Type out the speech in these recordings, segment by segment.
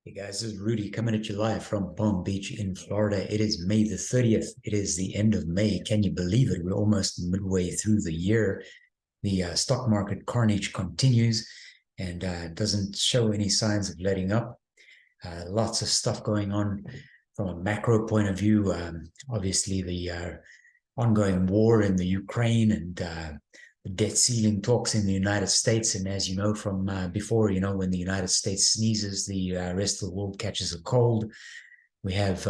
Hey guys, this is Rudy coming at you live from Palm Beach in Florida. It is May the 30th. It is the end of May. Can you believe it? We're almost midway through the year. The stock market carnage continues and doesn't show any signs of letting up. Lots of stuff going on from a macro point of view. Obviously, the ongoing war in the Ukraine and the debt ceiling talks in the United States. And as you know from before, when the United States sneezes, the rest of the world catches a cold. We have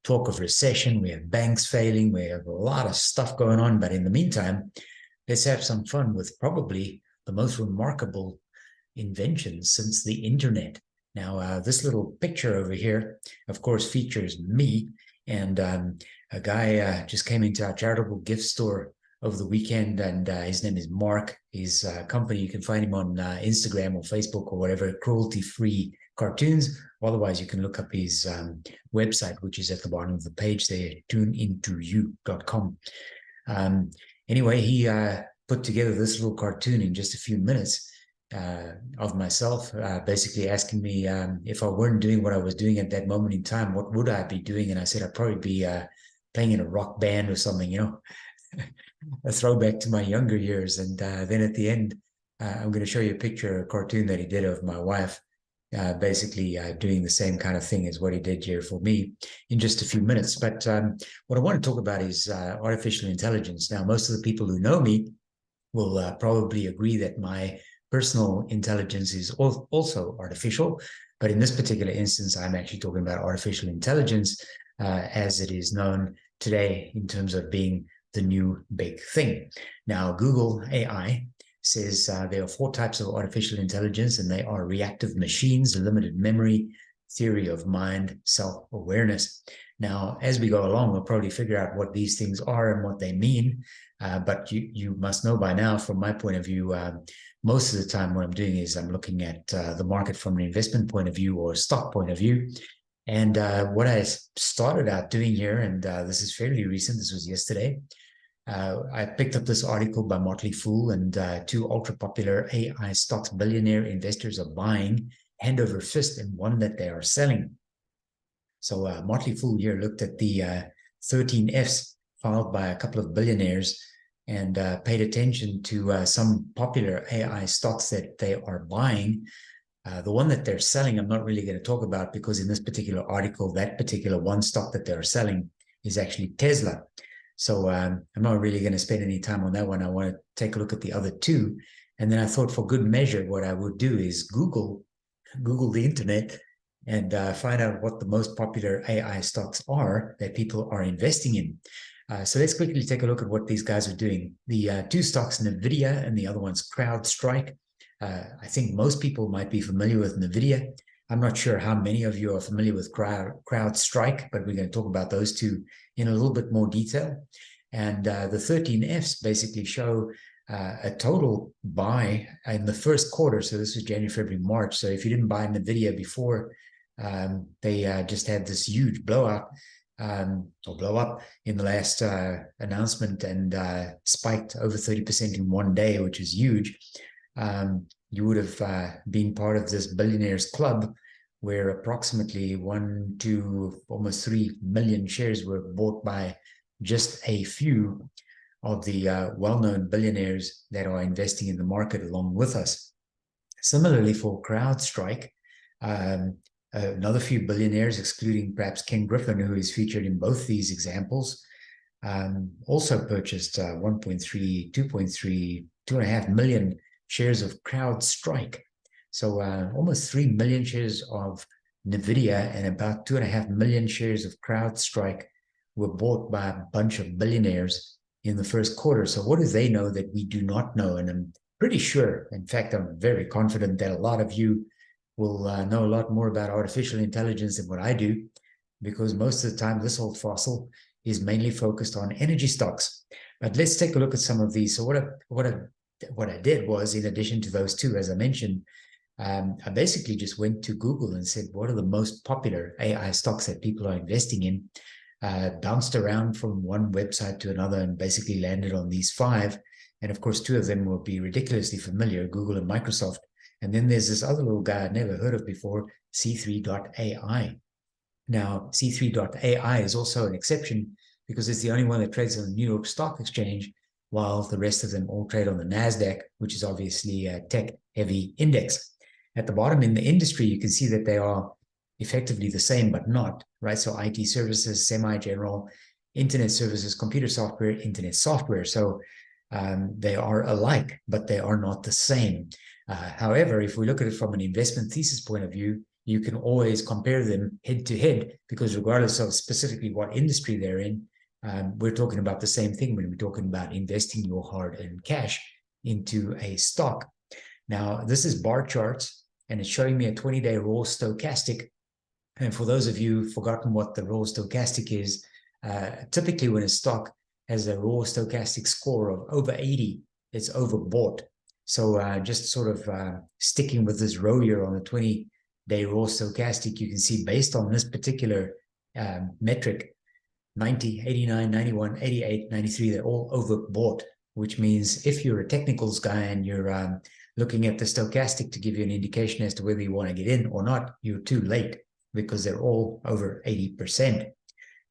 talk of recession. We have banks failing. We have a lot of stuff going on. But in the meantime, let's have some fun with probably the most remarkable invention since the internet. Now, this little picture over here, of course, features me. And a guy just came into our charitable gift store over the weekend, and his name is Mark. His company, you can find him on Instagram or Facebook or whatever, cruelty-free cartoons. Otherwise, you can look up his website, which is at the bottom of the page there, tuneintoyou.com. Anyway, he put together this little cartoon in just a few minutes of myself, basically asking me if I weren't doing what I was doing at that moment in time, what would I be doing? And I said I'd probably be playing in a rock band or something, a throwback to my younger years. And then at the end, I'm going to show you a picture, a cartoon that he did of my wife, basically doing the same kind of thing as what he did here for me in just a few minutes. But what I want to talk about is artificial intelligence. Now, most of the people who know me will probably agree that my personal intelligence is also artificial. But in this particular instance, I'm actually talking about artificial intelligence as it is known today in terms of being the new big thing. Now, Google AI says there are 4 types of artificial intelligence, and they are reactive machines, limited memory, theory of mind, self-awareness. Now, as we go along, we'll probably figure out what these things are and what they mean. But you must know by now, from my point of view, most of the time what I'm doing is I'm looking at the market from an investment point of view or a stock point of view. And what I started out doing here, and this is fairly recent, this was yesterday, I picked up this article by Motley Fool, and 2 ultra-popular AI stocks billionaire investors are buying hand over fist, and one that they are selling. So Motley Fool here looked at the 13 Fs filed by a couple of billionaires and paid attention to some popular AI stocks that they are buying. The one that they're selling, I'm not really going to talk about, because in this particular article, that particular one stock that they're selling is actually Tesla. So I'm not really going to spend any time on that one. I want to take a look at the other 2. And then I thought, for good measure, what I would do is Google the internet and find out what the most popular AI stocks are that people are investing in. So let's quickly take a look at what these guys are doing. The 2 stocks, NVDA, and the other one's CrowdStrike. I think most people might be familiar with NVIDIA. I'm not sure how many of you are familiar with CrowdStrike, but we're going to talk about those 2 in a little bit more detail. And the 13 Fs basically show a total buy in the first quarter. So this was January, February, March. So if you didn't buy NVIDIA before, they just had this huge blowout or blow up in the last announcement, and spiked over 30% in one day, which is huge. You would have been part of this billionaires club where approximately 1 to almost 3 million shares were bought by just a few of the well-known billionaires that are investing in the market along with us. Similarly, for CrowdStrike, another few billionaires, excluding perhaps Ken Griffin, who is featured in both these examples, also purchased 1.3, 2.3, 2.5 million shares of CrowdStrike. So almost 3 million shares of NVIDIA and about 2.5 million shares of CrowdStrike were bought by a bunch of billionaires in the first quarter. So what do they know that we do not know? And I'm pretty sure, in fact, I'm very confident that a lot of you will know a lot more about artificial intelligence than what I do, because most of the time this old fossil is mainly focused on energy stocks. But let's take a look at some of these. So what I did was, in addition to those 2, as I mentioned, I basically just went to Google and said, what are the most popular AI stocks that people are investing in? Bounced around from one website to another and basically landed on these 5. And of course, 2 of them will be ridiculously familiar, Google and Microsoft. And then there's this other little guy I'd never heard of before, C3.ai. Now, C3.ai is also an exception because it's the only one that trades on the New York Stock Exchange, while the rest of them all trade on the NASDAQ, which is obviously a tech-heavy index. At the bottom in the industry, you can see that they are effectively the same, but not, right? So IT services, semi-general, internet services, computer software, internet software. So they are alike, but they are not the same. However, if we look at it from an investment thesis point of view, you can always compare them head to head, because regardless of specifically what industry they're in, we're talking about the same thing when we're talking about investing your hard-earned cash into a stock. Now, this is bar charts, and it's showing me a 20-day raw stochastic. And for those of you who've forgotten what the raw stochastic is, typically when a stock has a raw stochastic score of over 80, it's overbought. So just sort of sticking with this row here on the 20-day raw stochastic, you can see based on this particular metric, 90, 89, 91, 88, 93, they're all overbought, which means if you're a technicals guy and you're looking at the stochastic to give you an indication as to whether you want to get in or not, you're too late because they're all over 80%.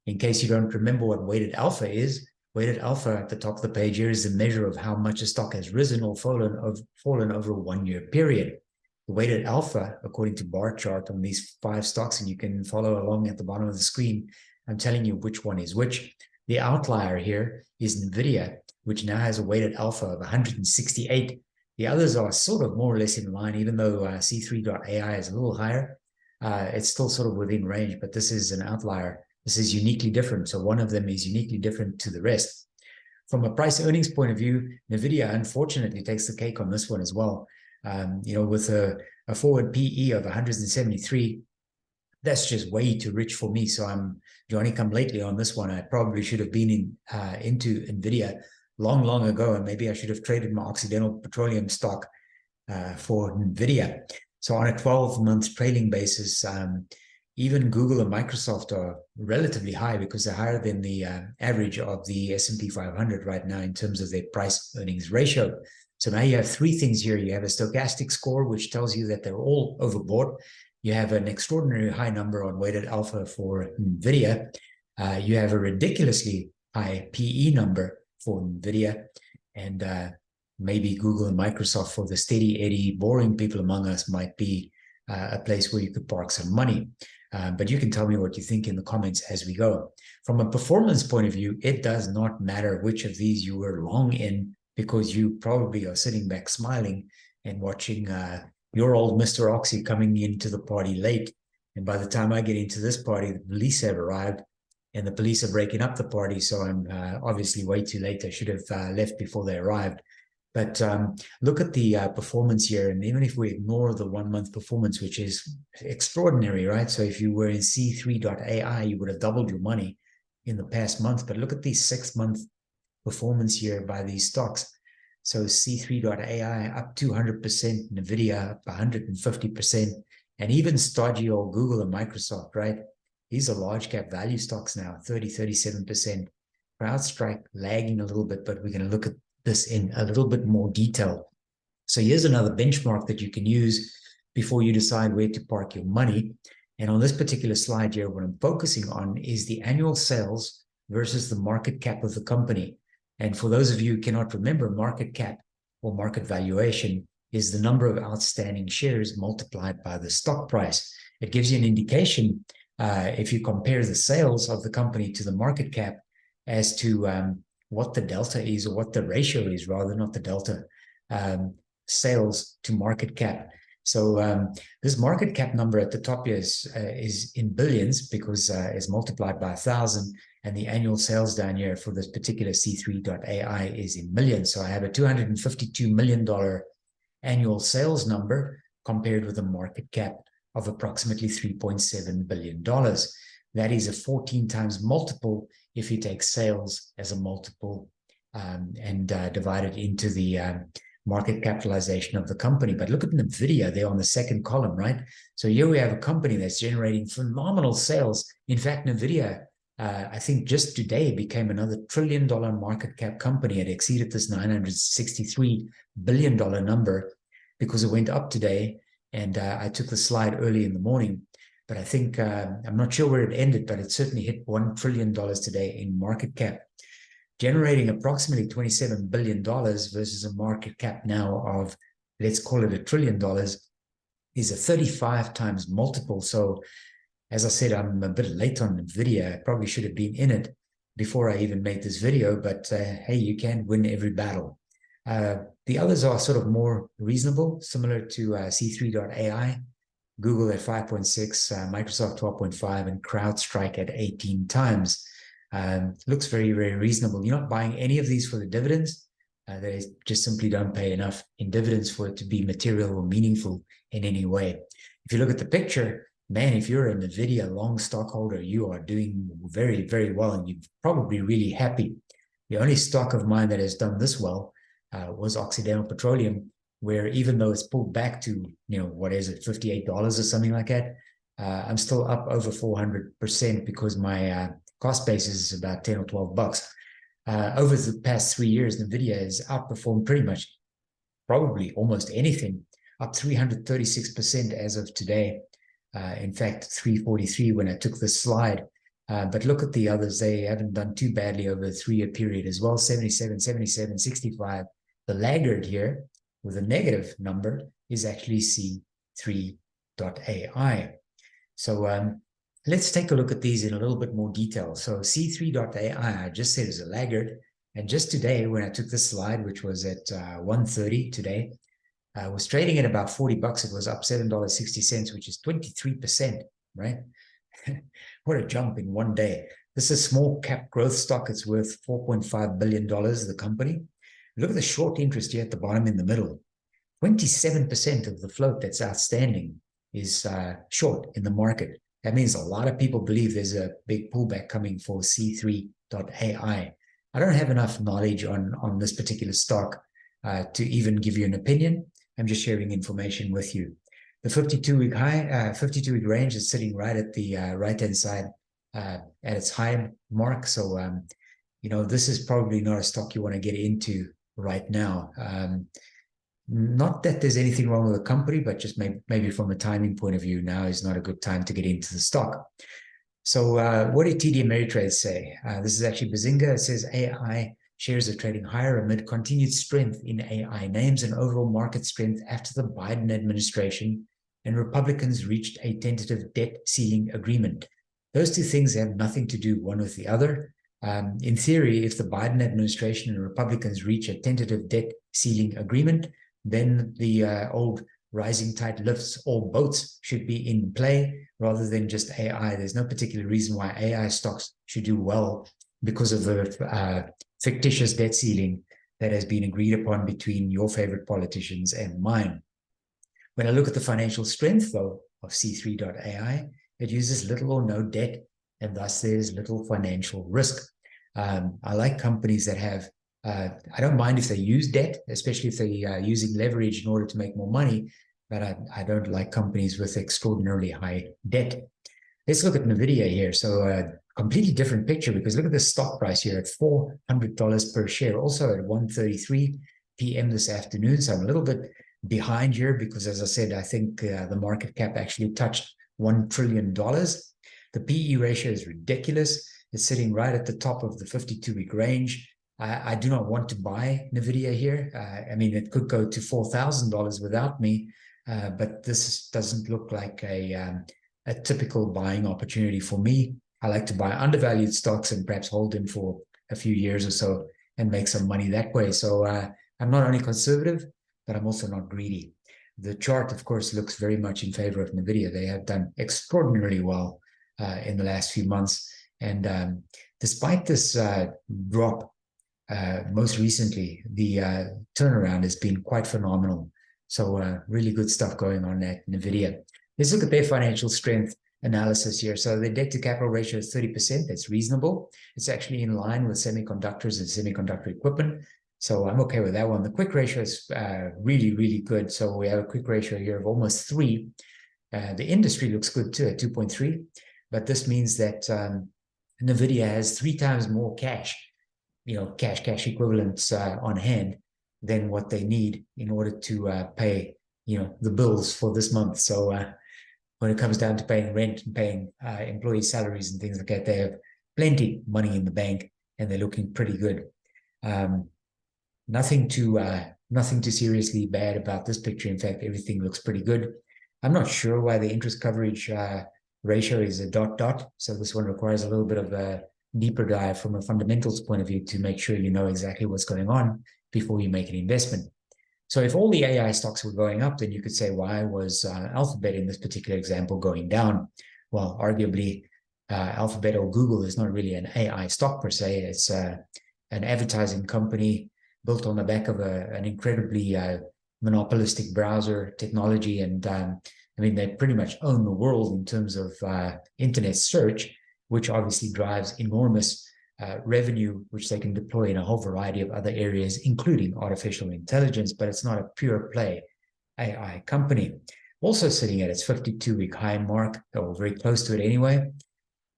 In case you don't remember what weighted alpha is, weighted alpha at the top of the page here is the measure of how much a stock has risen or fallen over a 1 year period. The weighted alpha, according to bar chart on these 5 stocks, and you can follow along at the bottom of the screen, I'm telling you which one is which. The outlier here is NVDA, which now has a weighted alpha of 168. The others are sort of more or less in line, even though C3.ai is a little higher. It's still sort of within range, but this is an outlier. This is uniquely different. So one of them is uniquely different to the rest. From a price earnings point of view, NVIDIA unfortunately takes the cake on this one as well. With a forward PE of 173, that's just way too rich for me. So I'm Johnny come lately on this one. I probably should have been into NVIDIA long ago, and maybe I should have traded my Occidental Petroleum stock for NVIDIA. So on a 12-month trailing basis, even Google and Microsoft are relatively high because they're higher than the average of the S&P 500 right now in terms of their price earnings ratio. So now you have 3 things here. You have a stochastic score, which tells you that they're all overbought. You have an extraordinary high number on weighted alpha for NVIDIA. You have a ridiculously high PE number for NVIDIA. And maybe Google and Microsoft, for the steady Eddie, boring people among us, might be a place where you could park some money. But you can tell me what you think in the comments as we go. From a performance point of view, it does not matter which of these you were long in, because you probably are sitting back smiling and watching your old Mr. Oxy coming into the party late. And by the time I get into this party, the police have arrived and the police are breaking up the party. So I'm obviously way too late. I should have left before they arrived. But look at the performance here. And even if we ignore the 1 month performance, which is extraordinary, right? So if you were in C3.ai, you would have doubled your money in the past month. But look at the 6-month performance here by these stocks. So C3.ai up 200%, NVIDIA up 150%, and even stodgy old Google and Microsoft, right? These are large cap value stocks now, 37%. CrowdStrike lagging a little bit, but we're going to look at this in a little bit more detail. So here's another benchmark that you can use before you decide where to park your money. And on this particular slide here, what I'm focusing on is the annual sales versus the market cap of the company. And for those of you who cannot remember, market cap or market valuation is the number of outstanding shares multiplied by the stock price. It gives you an indication if you compare the sales of the company to the market cap as to what the delta is, or what the ratio is, rather, not the delta, sales to market cap. So this market cap number at the top here is in billions, because it's multiplied by 1,000, and the annual sales down here for this particular C3.ai is in millions. So I have a $252 million annual sales number compared with a market cap of approximately $3.7 billion. That is a 14 times multiple if you take sales as a multiple and divide it into the market capitalization of the company. But look at NVIDIA there on the second column, right? So here we have a company that's generating phenomenal sales. In fact, NVIDIA, I think just today became another $1 trillion market cap company. It exceeded this $963 billion number because it went up today. And I took the slide early in the morning. But I think, I'm not sure where it ended, but it certainly hit $1 trillion today in market cap, generating approximately $27 billion versus a market cap now of, let's call it $1 trillion, is a 35 times multiple. So as I said, I'm a bit late on NVDA. I probably should have been in it before I even made this video, but hey, you can't win every battle. The others are sort of more reasonable, similar to C3.ai, Google at 5.6, Microsoft 12.5, and CrowdStrike at 18 times. Looks very, very reasonable. You're not buying any of these for the dividends. They just simply don't pay enough in dividends for it to be material or meaningful in any way. If you look at the picture, man, if you're an NVIDIA long stockholder, you are doing very, very well, and you're probably really happy. The only stock of mine that has done this well was Occidental Petroleum, where even though it's pulled back to, what is it, $58 or something like that, I'm still up over 400% because my cost basis is about 10 or 12 bucks. Over the past 3 years, NVIDIA has outperformed pretty much, probably almost anything, up 336% as of today. In fact, 343 when I took this slide. But look at the others. They haven't done too badly over a 3-year period as well. 77, 77, 65. The laggard here with a negative number is actually C3.ai. So let's take a look at these in a little bit more detail. So C3.ai, I just said, is a laggard. And just today, when I took this slide, which was at 1:30 today, was trading at about 40 bucks. It was up $7.60, which is 23%, right? What a jump in one day. This is small cap growth stock. It's worth $4.5 billion, the company. Look at the short interest here at the bottom in the middle. 27% of the float that's outstanding is short in the market. That means a lot of people believe there's a big pullback coming for C3.ai. I don't have enough knowledge on this particular stock to even give you an opinion. I'm just sharing information with you. The 52-week high, 52-week range is sitting right at the right-hand side at its high mark. So, this is probably not a stock you want to get into right now. Not that there's anything wrong with the company, but just maybe from a timing point of view, now is not a good time to get into the stock. So what did TD Ameritrade say? This is actually Bazinga. It says AI shares are trading higher amid continued strength in AI names and overall market strength after the Biden administration and Republicans reached a tentative debt ceiling agreement. Those two things have nothing to do one with the other. In theory, if the Biden administration and Republicans reach a tentative debt ceiling agreement, then the old rising tide lifts all boats should be in play rather than just AI. There's no particular reason why AI stocks should do well because of the fictitious debt ceiling that has been agreed upon between your favorite politicians and mine. When I look at the financial strength, though, of C3.ai, it uses little or no debt, and thus there's little financial risk. I like companies that have, I don't mind if they use debt, especially if they're using leverage in order to make more money, but I don't like companies with extraordinarily high debt. Let's look at NVIDIA here. So completely different picture, because look at the stock price here at $400 per share, also at 1:33 p.m. this afternoon. So I'm a little bit behind here because, as I said, I think the market cap actually touched $1 trillion. The PE ratio is ridiculous. It's sitting right at the top of the 52-week range. I do not want to buy NVIDIA here. I mean, it could go to $4,000 without me, but this doesn't look like a typical buying opportunity for me. I like to buy undervalued stocks and perhaps hold them for a few years or so and make some money that way. So I'm not only conservative, but I'm also not greedy. The chart, of course, looks very much in favor of NVIDIA. They have done extraordinarily well in the last few months. And despite this drop, most recently, the turnaround has been quite phenomenal. So really good stuff going on at NVIDIA. Let's look at their financial strength analysis here. So the debt to capital ratio is 30%. That's reasonable. It's actually in line with semiconductors and semiconductor equipment. So I'm okay with that one. The quick ratio is really, really good. So we have a quick ratio here of almost 3. The industry looks good too at 2.3. But this means that NVIDIA has 3 times more cash, cash equivalents on hand than what they need in order to pay the bills for this month. So when it comes down to paying rent and paying employee salaries and things like that, they have plenty of money in the bank and they're looking pretty good. Nothing too seriously bad about this picture. In fact, everything looks pretty good. I'm not sure why the interest coverage ratio is a dot. So this one requires a little bit of a deeper dive from a fundamentals point of view to make sure you know exactly what's going on before you make an investment. So if all the AI stocks were going up, then you could say, why was Alphabet in this particular example going down? Well, arguably, Alphabet or Google is not really an AI stock per se. It's an advertising company built on the back of an incredibly monopolistic browser technology. And I mean, they pretty much own the world in terms of internet search, which obviously drives enormous revenue, which they can deploy in a whole variety of other areas, including artificial intelligence, but it's not a pure play AI company. Also sitting at its 52-week high mark, or very close to it anyway,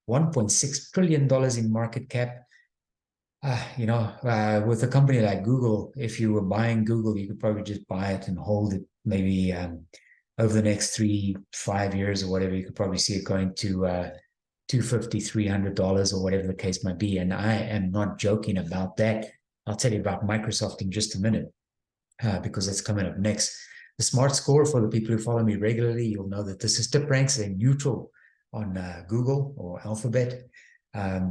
$1.6 trillion in market cap. With a company like Google, if you were buying Google, you could probably just buy it and hold it maybe over the next 3-5 years or whatever. You could probably see it going to $250, $300 or whatever the case might be. And I am not joking about that. I'll tell you about Microsoft in just a minute because that's coming up next. The smart score, for the people who follow me regularly, you'll know that this is tip ranks. They're neutral on Google or Alphabet.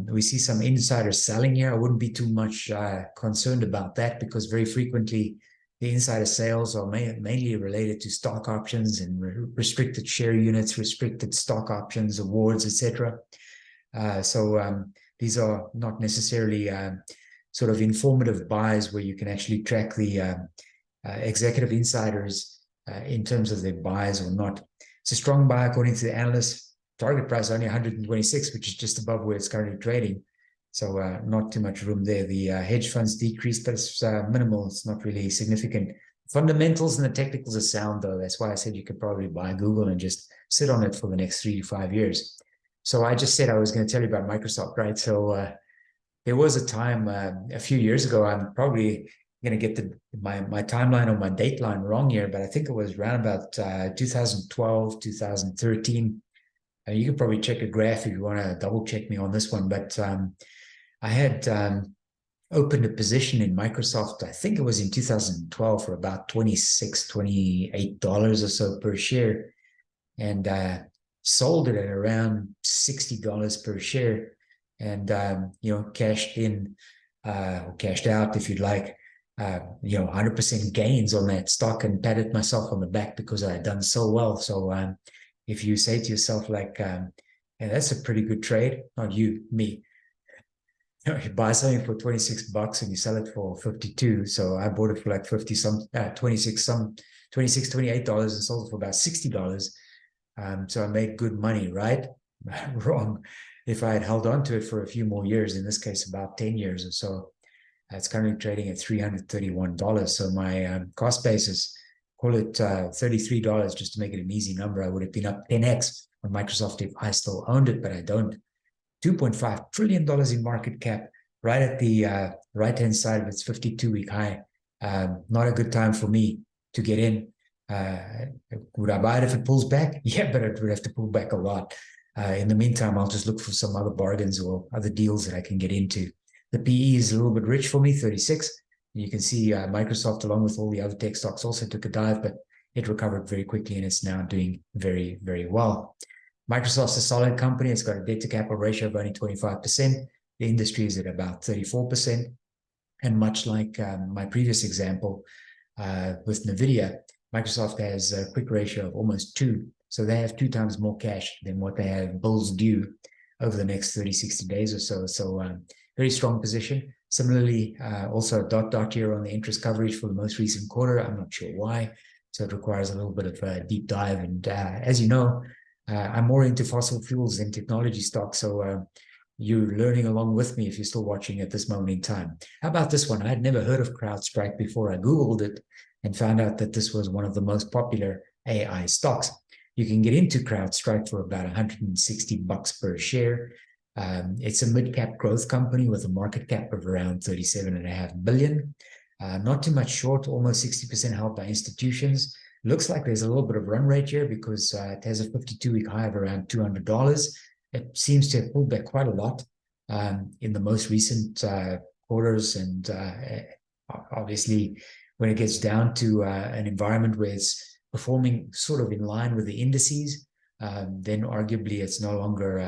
We see some insider selling here. I wouldn't be too much concerned about that because very frequently the insider sales are mainly related to stock options and restricted share units, restricted stock options, awards, etc. So these are not necessarily sort of informative buys where you can actually track the executive insiders in terms of their buys or not. It's a strong buy according to the analysts. Target price only 126, which is just above where it's currently trading. So not too much room there. The hedge funds decreased, but it's minimal. It's not really significant. Fundamentals and the technicals are sound, though. That's why I said you could probably buy Google and just sit on it for the next 3 to 5 years. So I just said I was going to tell you about Microsoft, right? So there was a time a few years ago, I'm probably going to get my timeline or my dateline wrong here, but I think it was around about 2012, 2013. You could probably check a graph if you want to double check me on this one, but I had opened a position in Microsoft. I think it was in 2012 for about $26, $28 or so per share, and sold it at around $60 per share, and cashed in or cashed out, if you'd like, 100% gains on that stock, and patted myself on the back because I had done so well. So if you say to yourself, like, and that's a pretty good trade, not you, me. You buy something for $26 and you sell it for 52. So I bought it for like 50 some, 26, $28 and sold it for about $60. So I made good money, right? Wrong. If I had held on to it for a few more years, in this case, about 10 years or so, it's currently trading at $331. So my cost basis, call it $33 just to make it an easy number. I would have been up 10x on Microsoft if I still owned it, but I don't. $2.5 trillion in market cap, right at the right-hand side of its 52-week high. Not a good time for me to get in. Would I buy it if it pulls back? Yeah, but it would have to pull back a lot. In the meantime, I'll just look for some other bargains or other deals that I can get into. The PE is a little bit rich for me, 36. You can see Microsoft, along with all the other tech stocks, also took a dive, but it recovered very quickly and it's now doing very, very well. Microsoft's a solid company. It's got a debt to capital ratio of only 25%. The industry is at about 34%. And much like my previous example with NVDA, Microsoft has a quick ratio of almost 2. So they have 2 times more cash than what they have bills due over the next 30, 60 days or so. So very strong position. Similarly, also a dot here on the interest coverage for the most recent quarter. I'm not sure why. So it requires a little bit of a deep dive. And as you know, I'm more into fossil fuels than technology stocks. So you're learning along with me if you're still watching at this moment in time. How about this one? I had never heard of CrowdStrike before. I Googled it and found out that this was one of the most popular AI stocks. You can get into CrowdStrike for about $160 per share. It's a mid-cap growth company with a market cap of around $37.5 billion. Not too much short, almost 60% held by institutions. Looks like there's a little bit of run rate here because it has a 52-week high of around $200. It seems to have pulled back quite a lot in the most recent quarters. And obviously, when it gets down to an environment where it's performing sort of in line with the indices, then arguably it's no longer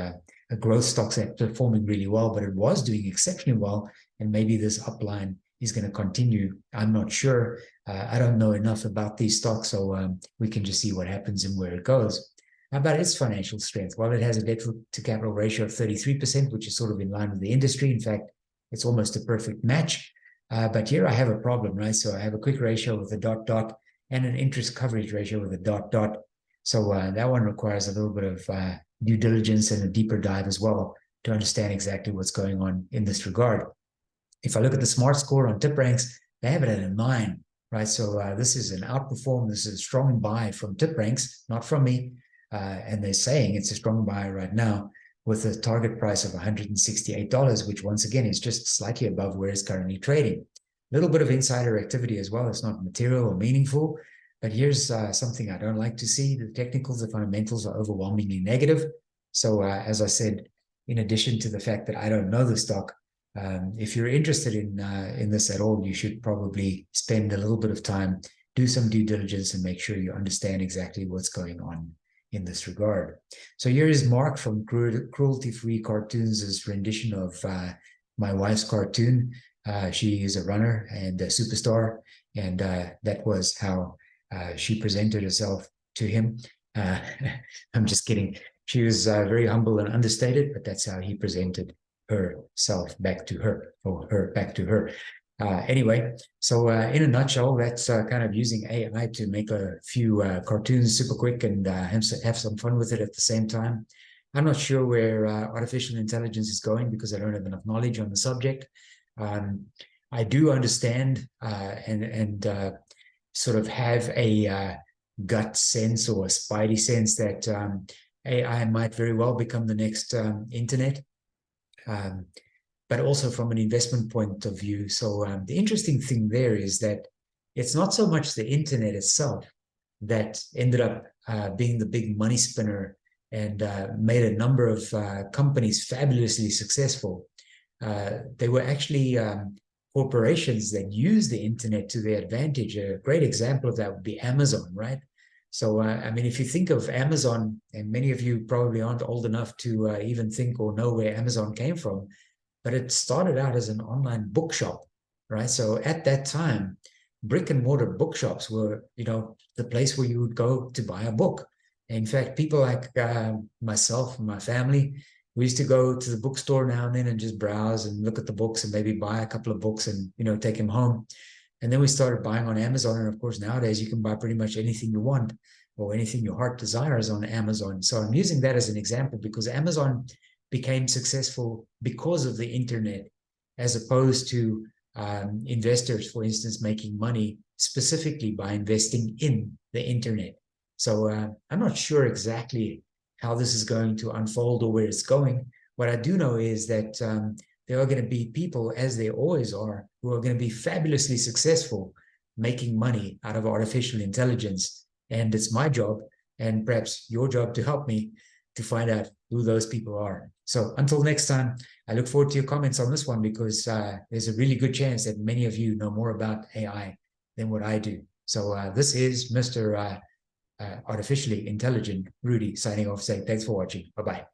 a growth stock that's performing really well, but it was doing exceptionally well. And maybe this upline is going to continue. I'm not sure. I don't know enough about these stocks, so we can just see what happens and where it goes. How about its financial strength? Well, it has a debt to capital ratio of 33%, which is sort of in line with the industry. In fact, it's almost a perfect match. But here I have a problem, right? So I have a quick ratio with a dot dot and an interest coverage ratio with a dot dot. So that one requires a little bit of due diligence and a deeper dive as well to understand exactly what's going on in this regard. If I look at the smart score on TipRanks, they have it at a 9, right? So this is an outperform. This is a strong buy from TipRanks, not from me. And they're saying it's a strong buy right now with a target price of $168, which once again is just slightly above where it's currently trading. A little bit of insider activity as well. It's not material or meaningful, but here's something I don't like to see. The technicals, the fundamentals are overwhelmingly negative. So as I said, in addition to the fact that I don't know the stock, if you're interested in this at all, you should probably spend a little bit of time, do some due diligence, and make sure you understand exactly what's going on in this regard. So here is Mark from Cruelty-Free Cartoons' rendition of my wife's cartoon. She is a runner and a superstar, and that was how she presented herself to him. I'm just kidding. She was very humble and understated, but that's how he presented herself back to her, or her back to her. Anyway, so in a nutshell, that's kind of using AI to make a few cartoons super quick and have some fun with it at the same time. I'm not sure where artificial intelligence is going because I don't have enough knowledge on the subject. I do understand and sort of have a gut sense or a spidey sense that AI might very well become the next internet. But also from an investment point of view. So the interesting thing there is that it's not so much the internet itself that ended up being the big money spinner and made a number of companies fabulously successful. They were actually corporations that use the internet to their advantage. A great example of that would be Amazon, right? So, I mean, if you think of Amazon, and many of you probably aren't old enough to even think or know where Amazon came from, but it started out as an online bookshop, right? So at that time, brick and mortar bookshops were, the place where you would go to buy a book. In fact, people like myself and my family, we used to go to the bookstore now and then and just browse and look at the books and maybe buy a couple of books and, take them home. And then we started buying on Amazon. And of course, nowadays you can buy pretty much anything you want or anything your heart desires on Amazon. So I'm using that as an example because Amazon became successful because of the internet, as opposed to investors, for instance, making money specifically by investing in the internet. So I'm not sure exactly how this is going to unfold or where it's going. What I do know is that there are going to be people, as there always are, who are going to be fabulously successful making money out of artificial intelligence. And it's my job, and perhaps your job, to help me to find out who those people are. So until next time, I look forward to your comments on this one because there's a really good chance that many of you know more about AI than what I do. So this is Mr. Artificially Intelligent Rudy signing off, saying thanks for watching. Bye-bye.